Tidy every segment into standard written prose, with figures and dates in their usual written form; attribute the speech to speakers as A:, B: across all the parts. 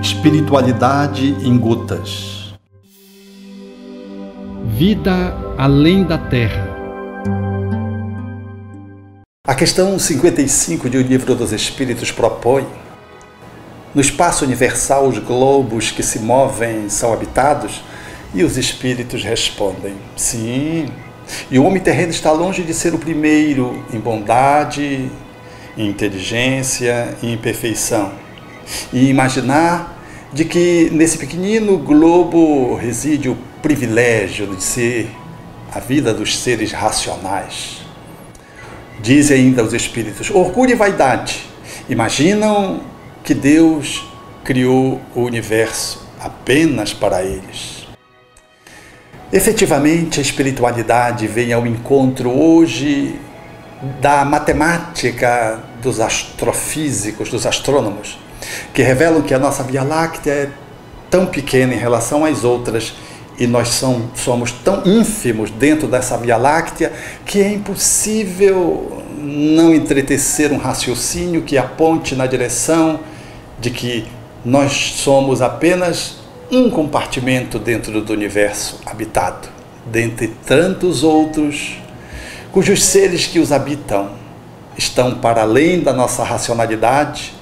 A: Espiritualidade em gotas.
B: Vida além da Terra.
A: A questão 55 de O Livro dos Espíritos propõe: no espaço universal, os globos que se movem são habitados? E os espíritos respondem: sim. E o homem terreno está longe de ser o primeiro em bondade, em inteligência e em perfeição. E imaginar de que nesse pequenino globo reside o privilégio de ser a vida dos seres racionais. Dizem ainda os espíritos: orgulho e vaidade imaginam que Deus criou o universo apenas para eles. Efetivamente, a espiritualidade vem ao encontro hoje da matemática dos astrofísicos, dos astrônomos, que revelam que a nossa Via Láctea é tão pequena em relação às outras e nós somos tão ínfimos dentro dessa Via Láctea que é impossível não entretecer um raciocínio que aponte na direção de que nós somos apenas um compartimento dentro do universo habitado, dentre tantos outros, cujos seres que os habitam estão para além da nossa racionalidade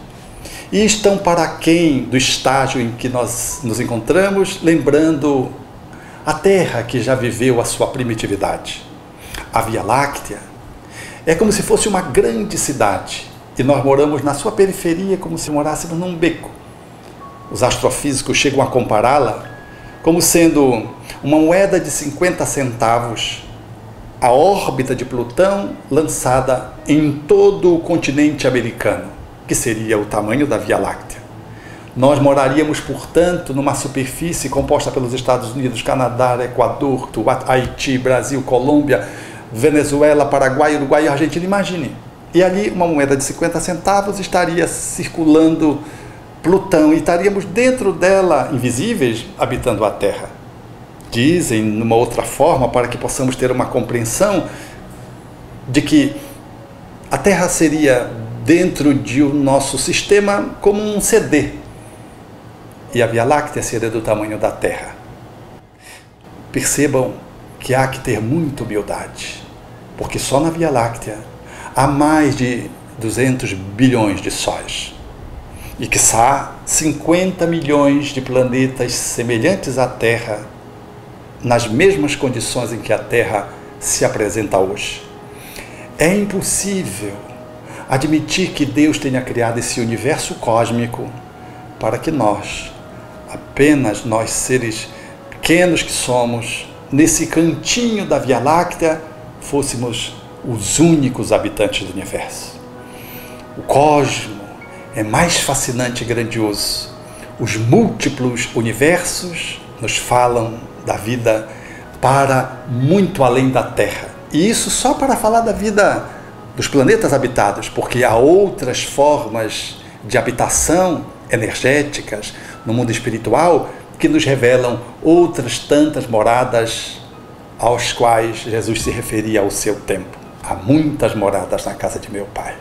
A: e estão para aquém do estágio em que nós nos encontramos, lembrando a Terra que já viveu a sua primitividade. A Via Láctea é como se fosse uma grande cidade e nós moramos na sua periferia como se morássemos num beco. Os astrofísicos chegam a compará-la como sendo uma moeda de 50 centavos, a órbita de Plutão lançada em todo o continente americano, que seria o tamanho da Via Láctea. Nós moraríamos, portanto, numa superfície composta pelos Estados Unidos, Canadá, Equador, Haiti, Brasil, Colômbia, Venezuela, Paraguai, Uruguai e Argentina. Imagine. E ali uma moeda de 50 centavos estaria circulando Plutão e estaríamos dentro dela, invisíveis, habitando a Terra. Dizem, numa outra forma, para que possamos ter uma compreensão de que a Terra seria dentro de o nosso sistema como um CD e a Via Láctea seria do tamanho da Terra. Percebam que há que ter muita humildade, porque só na Via Láctea há mais de 200 bilhões de sóis e quiçá 50 milhões de planetas semelhantes à Terra nas mesmas condições em que a Terra se apresenta hoje. É impossível admitir que Deus tenha criado esse universo cósmico para que nós, apenas nós seres pequenos que somos, nesse cantinho da Via Láctea, fôssemos os únicos habitantes do universo. O cosmo é mais fascinante e grandioso. Os múltiplos universos nos falam da vida para muito além da Terra. E isso só para falar da vida dos planetas habitados, porque há outras formas de habitação energéticas no mundo espiritual que nos revelam outras tantas moradas aos quais Jesus se referia ao seu tempo. Há muitas moradas na casa de meu Pai.